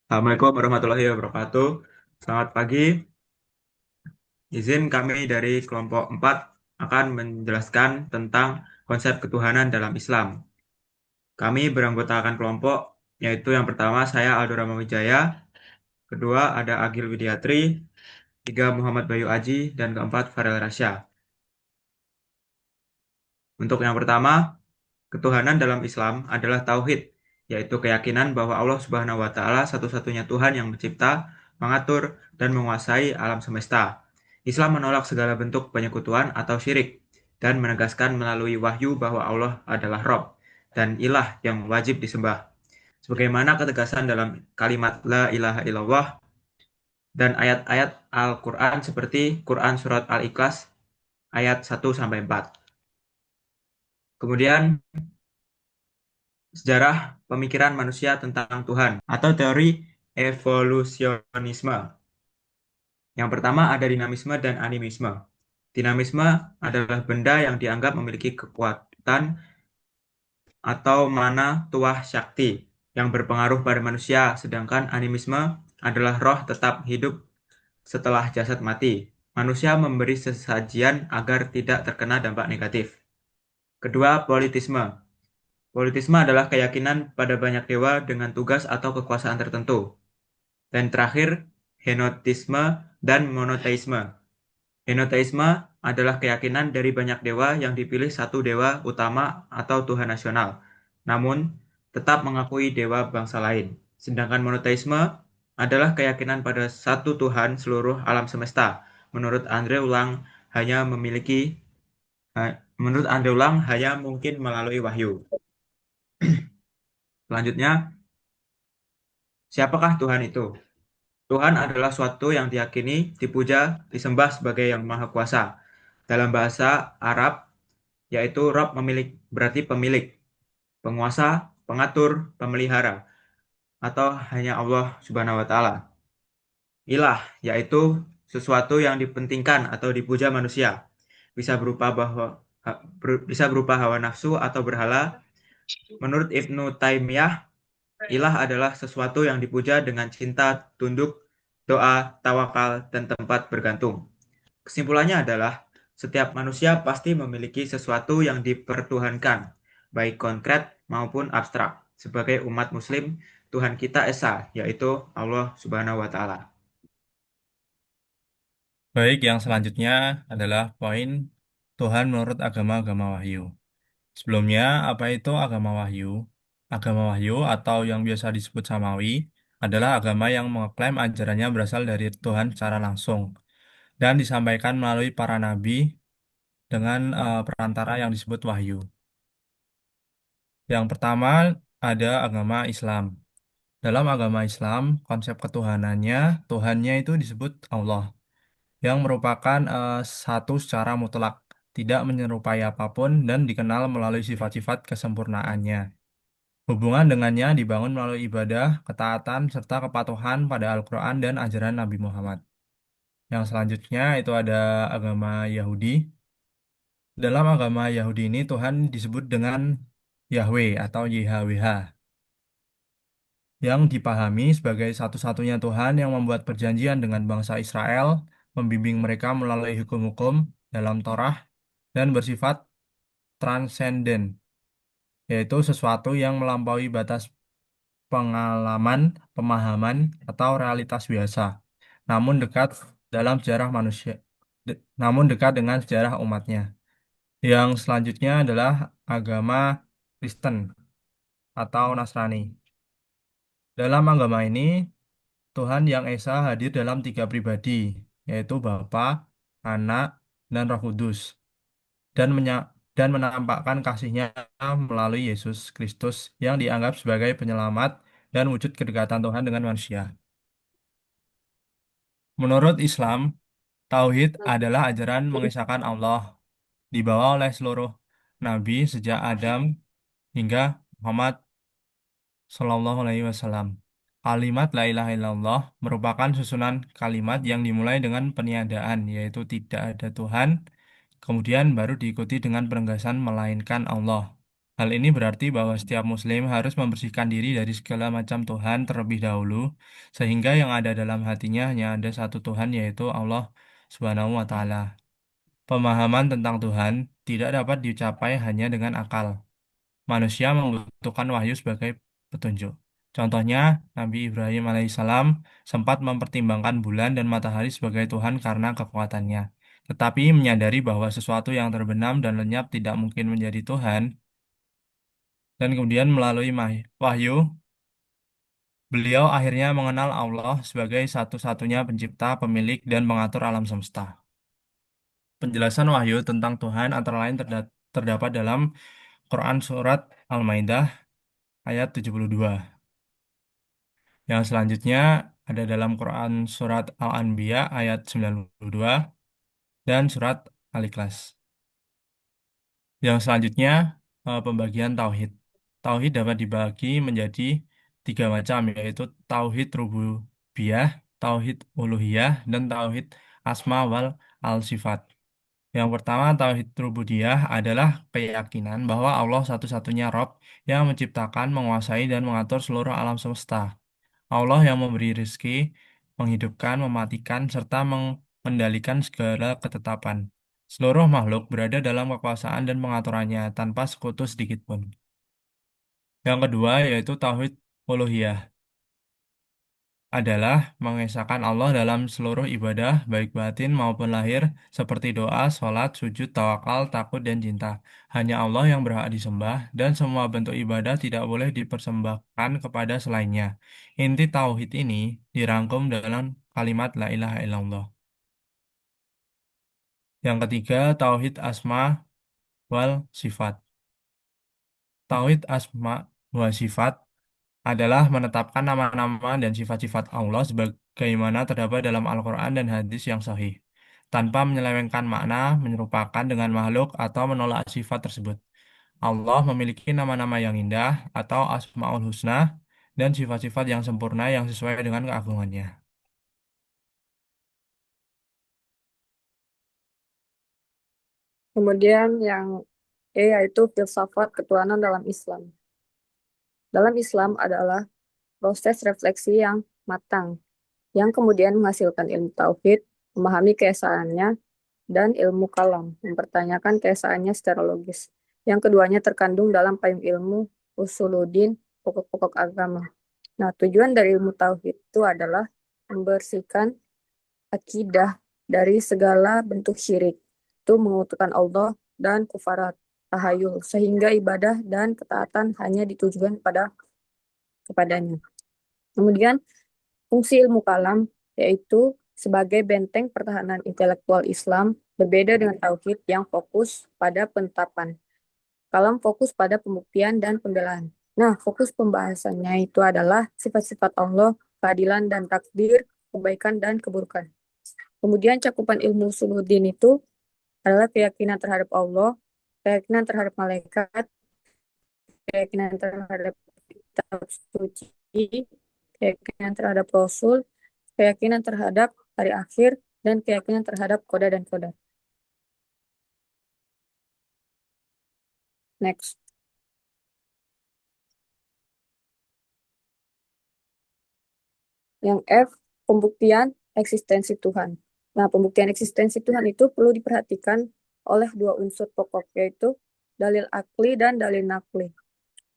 Assalamualaikum warahmatullahi wabarakatuh. Selamat pagi. Izin kami dari kelompok 4 akan menjelaskan tentang konsep ketuhanan dalam Islam. Kami beranggotakan kelompok, yaitu yang pertama saya Aldo Rama Wijaya, kedua ada Agil Widiatri, tiga Muhammad Bayu Aji, dan keempat Farel Rasya. Untuk yang pertama, ketuhanan dalam Islam adalah tauhid, yaitu keyakinan bahwa Allah Subhanahu wa taala satu-satunya Tuhan yang mencipta, mengatur, dan menguasai alam semesta. Islam menolak segala bentuk penyekutuan atau syirik dan menegaskan melalui wahyu bahwa Allah adalah Rob dan ilah yang wajib disembah. Sebagaimana ketegasan dalam kalimat La ilaha illallah dan ayat-ayat Al-Quran seperti Quran Surat Al-Ikhlas ayat 1-4. Kemudian sejarah pemikiran manusia tentang Tuhan atau teori evolusionisme. Yang pertama ada dinamisme dan animisme. Dinamisme adalah benda yang dianggap memiliki kekuatan atau mana tuah syakti yang berpengaruh pada manusia, sedangkan animisme adalah roh tetap hidup setelah jasad mati. Manusia memberi sesajian agar tidak terkena dampak negatif. Kedua, politisme. Politisme adalah keyakinan pada banyak dewa dengan tugas atau kekuasaan tertentu. Dan terakhir, henotisme dan monoteisme. Henoteisme adalah keyakinan dari banyak dewa yang dipilih satu dewa utama atau Tuhan nasional, namun tetap mengakui dewa bangsa lain. Sedangkan monoteisme adalah keyakinan pada satu Tuhan seluruh alam semesta. Menurut Andre Ulang hanya memiliki menurut Andre Ulang hanya mungkin melalui wahyu. Selanjutnya, siapakah Tuhan itu? Tuhan adalah suatu yang diyakini, dipuja, disembah sebagai yang maha kuasa. Dalam bahasa Arab, yaitu Rob pemilik, berarti pemilik, penguasa, pengatur, pemelihara, atau hanya Allah Subhanahu wa Ta'ala. Ilah, yaitu sesuatu yang dipentingkan atau dipuja manusia, bisa berupa bisa berupa hawa nafsu atau berhala. Menurut Ibnu Taimiyah, ilah adalah sesuatu yang dipuja dengan cinta, tunduk, doa, tawakal, dan tempat bergantung. Kesimpulannya adalah, setiap manusia pasti memiliki sesuatu yang dipertuhankan, baik konkret maupun abstrak. Sebagai umat Muslim, Tuhan kita Esa, yaitu Allah Subhanahu wa Ta'ala. Baik, yang selanjutnya adalah poin Tuhan menurut agama-agama wahyu. Sebelumnya, apa itu agama wahyu? Agama wahyu atau yang biasa disebut samawi adalah agama yang mengklaim ajarannya berasal dari Tuhan secara langsung dan disampaikan melalui para nabi dengan perantara yang disebut wahyu. Yang pertama ada agama Islam. Dalam agama Islam, konsep ketuhanannya, Tuhannya itu disebut Allah, yang merupakan satu secara mutlak, tidak menyerupai apapun dan dikenal melalui sifat-sifat kesempurnaannya. Hubungan dengannya dibangun melalui ibadah, ketaatan, serta kepatuhan pada Al-Quran dan ajaran Nabi Muhammad. Yang selanjutnya itu ada agama Yahudi. Dalam agama Yahudi ini Tuhan disebut dengan Yahweh atau YHWH, yang dipahami sebagai satu-satunya Tuhan yang membuat perjanjian dengan bangsa Israel, membimbing mereka melalui hukum-hukum dalam Torah, dan bersifat transenden, yaitu sesuatu yang melampaui batas pengalaman, pemahaman, atau realitas biasa, namun dekat dalam sejarah manusia, namun dekat dengan sejarah umatnya. Yang selanjutnya adalah agama Kristen atau Nasrani. Dalam agama ini, Tuhan Yang Esa hadir dalam tiga pribadi, yaitu Bapa, Anak, dan Roh Kudus, dan dan menampakkan kasihnya melalui Yesus Kristus yang dianggap sebagai penyelamat dan wujud kedekatan Tuhan dengan manusia. Menurut Islam, Tauhid adalah ajaran mengesahkan Allah, dibawa oleh seluruh nabi sejak Adam hingga Muhammad Shallallahu Alaihi Wasallam. Kalimat La ilaha illallah merupakan susunan kalimat yang dimulai dengan peniadaan, yaitu tidak ada Tuhan, kemudian baru diikuti dengan penegasan melainkan Allah. Hal ini berarti bahwa setiap muslim harus membersihkan diri dari segala macam Tuhan terlebih dahulu, sehingga yang ada dalam hatinya hanya ada satu Tuhan, yaitu Allah Subhanahu wa Ta'ala. Pemahaman tentang Tuhan tidak dapat dicapai hanya dengan akal. Manusia membutuhkan wahyu sebagai petunjuk. Contohnya, Nabi Ibrahim alaihissalam sempat mempertimbangkan bulan dan matahari sebagai Tuhan karena kekuatannya. Tetapi menyadari bahwa sesuatu yang terbenam dan lenyap tidak mungkin menjadi Tuhan, dan kemudian melalui wahyu, beliau akhirnya mengenal Allah sebagai satu-satunya pencipta, pemilik, dan pengatur alam semesta. Penjelasan wahyu tentang Tuhan antara lain terdapat dalam Quran Surat Al-Maidah ayat 72. Yang selanjutnya ada dalam Quran Surat Al-Anbiya ayat 92 dan Surat Al-Ikhlas. Yang selanjutnya pembagian Tauhid. Tauhid dapat dibagi menjadi tiga macam, yaitu Tauhid Rububiyah, Tauhid Uluhiyah, dan Tauhid Asma wal Al-Sifat. Yang pertama, Tauhid Rububiyah adalah keyakinan bahwa Allah satu-satunya Rob yang menciptakan, menguasai, dan mengatur seluruh alam semesta. Allah yang memberi rezeki, menghidupkan, mematikan, serta mengendalikan segala ketetapan. Seluruh makhluk berada dalam kekuasaan dan pengaturannya tanpa sekutu sedikit pun. Yang kedua yaitu Tauhid Uluhiyah, adalah mengesahkan Allah dalam seluruh ibadah, baik batin maupun lahir, seperti doa, sholat, sujud, tawakal, takut, dan cinta. Hanya Allah yang berhak disembah, dan semua bentuk ibadah tidak boleh dipersembahkan kepada selainnya. Inti tauhid ini dirangkum dalam kalimat La ilaha illallah. Yang ketiga, tauhid asma wal sifat. Tauhid asma wa sifat adalah menetapkan nama-nama dan sifat-sifat Allah sebagaimana terdapat dalam Al-Quran dan hadis yang sahih, tanpa menyelewengkan makna, menyerupakan dengan makhluk, atau menolak sifat tersebut. Allah memiliki nama-nama yang indah atau Asmaul Husna dan sifat-sifat yang sempurna yang sesuai dengan keagungannya. Kemudian yang yaitu filsafat ketuhanan dalam Islam. Dalam Islam adalah proses refleksi yang matang, yang kemudian menghasilkan ilmu tauhid, memahami keesaannya, dan ilmu kalam, mempertanyakan keesaannya secara logis. Yang keduanya terkandung dalam payung ilmu usuluddin, pokok-pokok agama. Nah, tujuan dari ilmu tauhid itu adalah membersihkan akidah dari segala bentuk syirik, itu mengutukan Allah dan kufarat, tahayul, sehingga ibadah dan ketaatan hanya ditujukan kepadanya. Kemudian fungsi ilmu kalam yaitu sebagai benteng pertahanan intelektual Islam, berbeda dengan tauhid yang fokus pada penetapan. Kalam fokus pada pembuktian dan pembelaan. Nah, fokus pembahasannya itu adalah sifat-sifat Allah, keadilan dan takdir, kebaikan dan keburukan. Kemudian cakupan ilmu usuluddin itu adalah keyakinan terhadap Allah, keyakinan terhadap malaikat, keyakinan terhadap kitab suci, keyakinan terhadap Rasul, keyakinan terhadap hari akhir, dan keyakinan terhadap koda dan koda. Next. Yang F, pembuktian eksistensi Tuhan. Nah, pembuktian eksistensi Tuhan itu perlu diperhatikan oleh dua unsur pokok, yaitu dalil akli dan dalil nakli.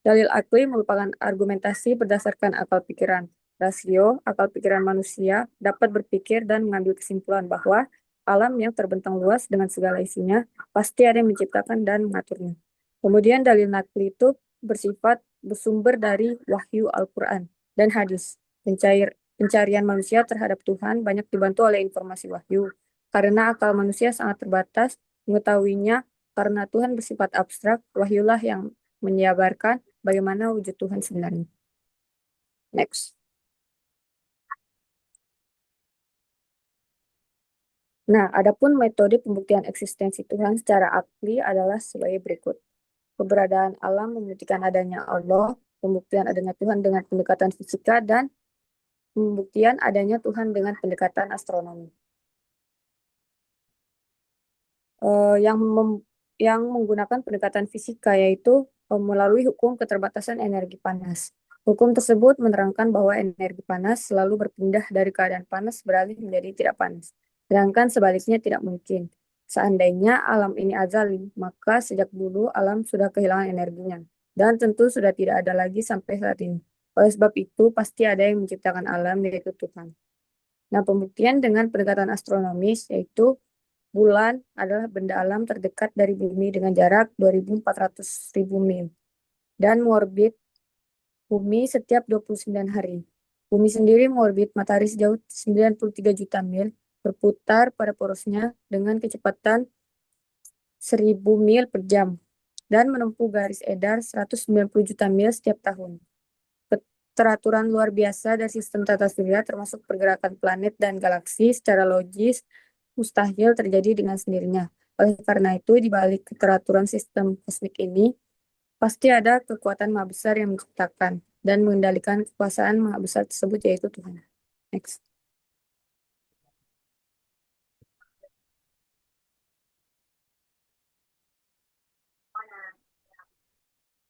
Dalil akli merupakan argumentasi berdasarkan akal pikiran. Rasio, akal pikiran manusia, dapat berpikir dan mengambil kesimpulan bahwa alam yang terbentang luas dengan segala isinya pasti ada yang menciptakan dan mengaturnya. Kemudian dalil nakli itu bersumber dari wahyu Al-Quran dan hadis. Pencarian manusia terhadap Tuhan banyak dibantu oleh informasi wahyu. Karena akal manusia sangat terbatas, mengetahuinya karena Tuhan bersifat abstrak, wahyulah yang menjabarkan bagaimana wujud Tuhan sebenarnya. Next. Nah, adapun metode pembuktian eksistensi Tuhan secara akli adalah sebagai berikut. Keberadaan alam membuktikan adanya Allah, pembuktian adanya Tuhan dengan pendekatan fisika, dan pembuktian adanya Tuhan dengan pendekatan astronomi. Yang menggunakan pendekatan fisika yaitu melalui hukum keterbatasan energi panas. Hukum tersebut menerangkan bahwa energi panas selalu berpindah dari keadaan panas beralih menjadi tidak panas, sedangkan sebaliknya tidak mungkin. Seandainya alam ini azali, maka sejak dulu alam sudah kehilangan energinya, dan tentu sudah tidak ada lagi sampai saat ini. Oleh sebab itu, pasti ada yang menciptakan alam, yaitu Tuhan. Nah, pembuktian dengan pendekatan astronomis, yaitu bulan adalah benda alam terdekat dari bumi dengan jarak 2.400.000 mil dan mengorbit bumi setiap 29 hari. Bumi sendiri mengorbit matahari sejauh 93 juta mil, berputar pada porosnya dengan kecepatan 1.000 mil per jam dan menempuh garis edar 190 juta mil setiap tahun. Keteraturan luar biasa dari sistem tata surya termasuk pergerakan planet dan galaksi secara logis mustahil terjadi dengan sendirinya. Oleh karena itu, di balik keteraturan sistem kosmik ini, pasti ada kekuatan maha besar yang menciptakan dan mengendalikan kekuasaan maha besar tersebut, yaitu Tuhan. Next.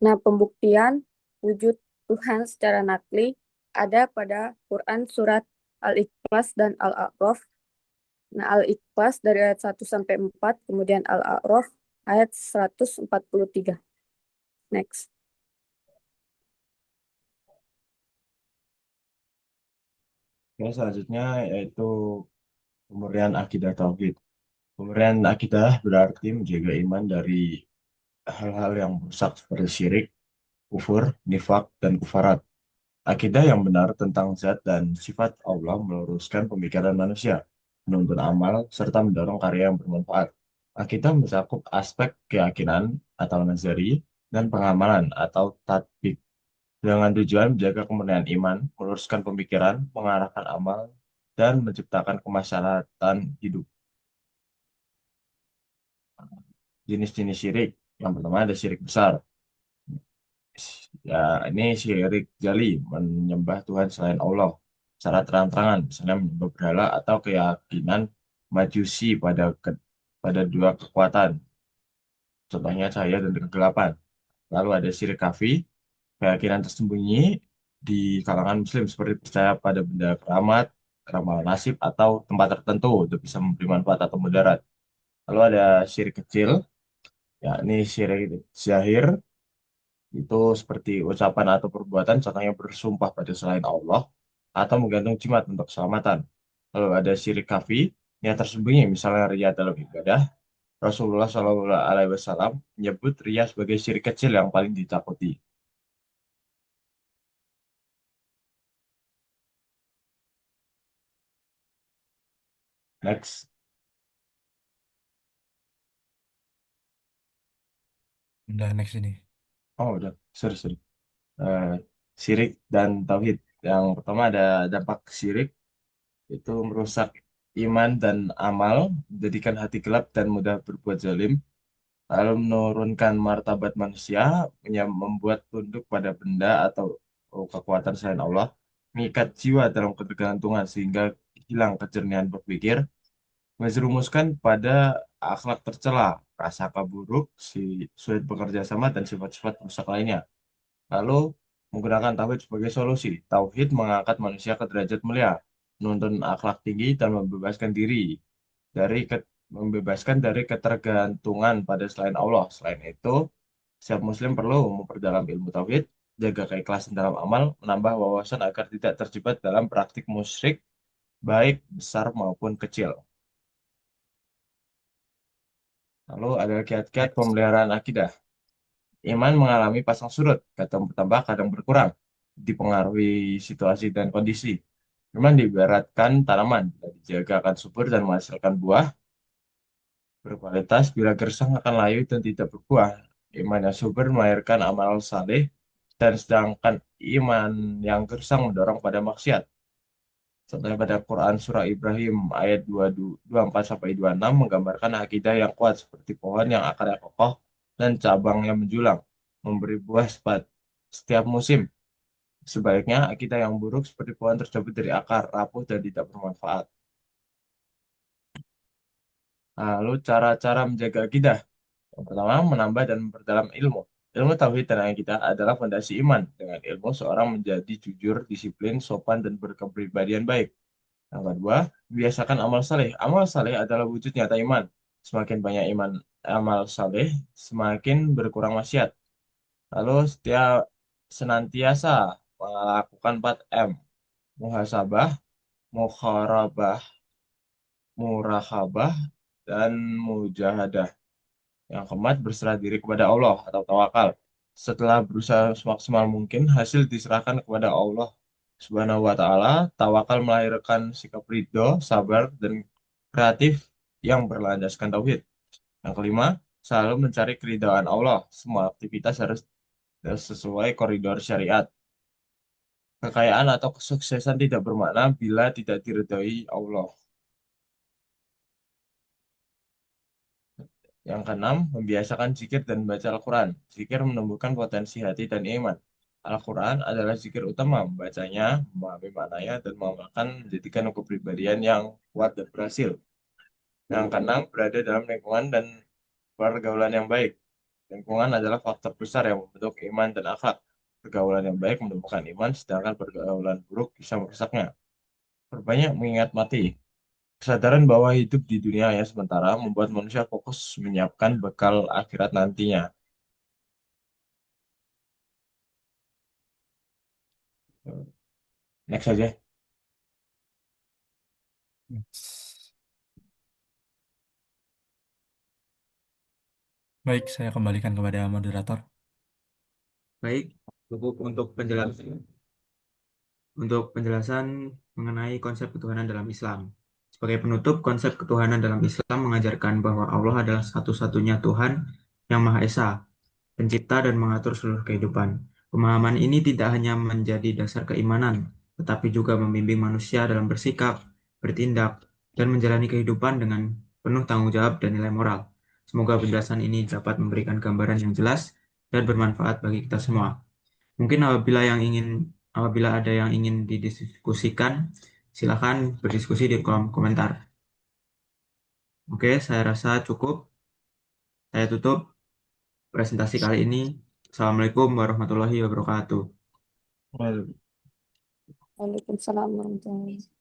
Nah, pembuktian wujud Tuhan secara nakli ada pada Quran surat Al-Ikhlas dan Al-A'raf. Nah, Al-Ikhlas dari ayat 1 sampai 4, kemudian Al-A'raf ayat 143. Next. Oke, selanjutnya yaitu pemurnian akidah tauhid. Pemurnian akidah berarti menjaga iman dari hal-hal yang rusak seperti syirik, kufur, nifak, dan kufarat. Akidah yang benar tentang zat dan sifat Allah meluruskan pemikiran manusia, menuntun amal, serta mendorong karya yang bermanfaat. Akidah mencakup aspek keyakinan atau nazari dan pengamalan atau tatbik dengan tujuan menjaga kemurnian iman, meluruskan pemikiran, mengarahkan amal, dan menciptakan kemaslahatan hidup. Jenis-jenis syirik. Yang pertama ada syirik besar. Ya, ini syirik jali, menyembah Tuhan selain Allah secara terang-terangan, misalnya menyembah berhala atau keyakinan majusi pada dua kekuatan, contohnya cahaya dan kegelapan. Lalu ada syirik kafi, keyakinan tersembunyi di kalangan Muslim seperti percaya pada benda keramat, ramalan nasib, atau tempat tertentu untuk bisa memberi manfaat atau mudarat. Lalu ada syirik kecil, yakni syirik zahir, itu seperti ucapan atau perbuatan contohnya bersumpah pada selain Allah atau menggantung jimat untuk keselamatan. Lalu ada syirik kafi yang tersembunyi misalnya ria dalam ibadah. Rasulullah Shallallahu Alaihi Wasallam menyebut ria sebagai syirik kecil yang paling ditakuti. Next. Udah next ini. Oh udah, sorry sorry. Eh, Syirik dan tauhid. Yang pertama ada dampak syirik itu merusak iman dan amal, menjadikan hati gelap dan mudah berbuat zalim. Lalu menurunkan martabat manusia, membuat tunduk pada benda atau kekuatan selain Allah, mengikat jiwa dalam ketergantungan sehingga hilang kejernihan berpikir, menjerumuskan pada akhlak tercela, prasangka buruk, sulit bekerja sama, dan sifat-sifat rusak lainnya. Lalu menggunakan tauhid sebagai solusi. Tauhid mengangkat manusia ke derajat mulia, menuntun akhlak tinggi, dan membebaskan dari ketergantungan pada selain Allah. Selain itu, setiap muslim perlu memperdalam ilmu tauhid, jaga keikhlasan dalam amal, menambah wawasan agar tidak terjebak dalam praktik musyrik, baik besar maupun kecil. Lalu ada kiat-kiat Next. pemeliharaan akidah. Iman mengalami pasang surut, kadang bertambah, kadang berkurang, dipengaruhi situasi dan kondisi. Iman diibaratkan tanaman, bila dijaga akan subur dan menghasilkan buah berkualitas, bila gersang akan layu dan tidak berbuah. Iman yang subur melahirkan amal saleh, dan sedangkan iman yang gersang mendorong pada maksiat. Contohnya pada Quran Surah Ibrahim ayat 24 sampai 26 menggambarkan akidah yang kuat seperti pohon yang akarnya kokoh dan cabangnya menjulang, memberi buah setiap musim. Sebaliknya, akidah yang buruk seperti pohon tercabut dari akar, rapuh dan tidak bermanfaat. Lalu cara-cara menjaga akidah. Yang pertama, menambah dan memperdalam ilmu. Ilmu tauhid tenaga kita adalah fondasi iman. Dengan ilmu, seorang menjadi jujur, disiplin, sopan, dan berkepribadian baik. Yang kedua, biasakan amal saleh. Amal saleh adalah wujud nyata iman. Semakin banyak iman amal saleh, semakin berkurang maksiat. Lalu setiap senantiasa melakukan 4M. Muhasabah, mukharabah, murahabah, dan mujahadah. Yang keempat, berserah diri kepada Allah atau tawakal. Setelah berusaha semaksimal mungkin, hasil diserahkan kepada Allah Subhanahu wa Ta'ala. Tawakal melahirkan sikap ridho, sabar, dan kreatif yang berlandaskan tauhid. Yang kelima, selalu mencari keridhaan Allah. Semua aktivitas harus sesuai koridor syariat. Kekayaan atau kesuksesan tidak bermakna bila tidak diridhoi Allah. Yang keenam, membiasakan zikir dan baca Al-Quran. Zikir menumbuhkan potensi hati dan iman. Al-Quran adalah zikir utama. Membacanya, memahami maknanya, dan mengamalkan menjadikan kepribadian yang kuat dan berhasil. Yang keenam, berada dalam lingkungan dan pergaulan yang baik. Lingkungan adalah faktor besar yang membentuk iman dan akhlak. Pergaulan yang baik menumbuhkan iman, sedangkan pergaulan buruk bisa merusaknya. Perbanyak mengingat mati. Kesadaran bahwa hidup di dunia hanya sementara membuat manusia fokus menyiapkan bekal akhirat nantinya. Next saja. Baik, saya kembalikan kepada moderator. Baik, cukup untuk penjelasan mengenai konsep ketuhanan dalam Islam. Sebagai penutup, konsep ketuhanan dalam Islam mengajarkan bahwa Allah adalah satu-satunya Tuhan yang Maha Esa, pencipta dan mengatur seluruh kehidupan. Pemahaman ini tidak hanya menjadi dasar keimanan, tetapi juga membimbing manusia dalam bersikap, bertindak, dan menjalani kehidupan dengan penuh tanggung jawab dan nilai moral. Semoga penjelasan ini dapat memberikan gambaran yang jelas dan bermanfaat bagi kita semua. Mungkin apabila ada yang ingin didiskusikan, silakan berdiskusi di kolom komentar. Oke, saya rasa cukup. Saya tutup presentasi kali ini. Assalamualaikum warahmatullahi wabarakatuh. Waalaikumsalam warahmatullahi wabarakatuh.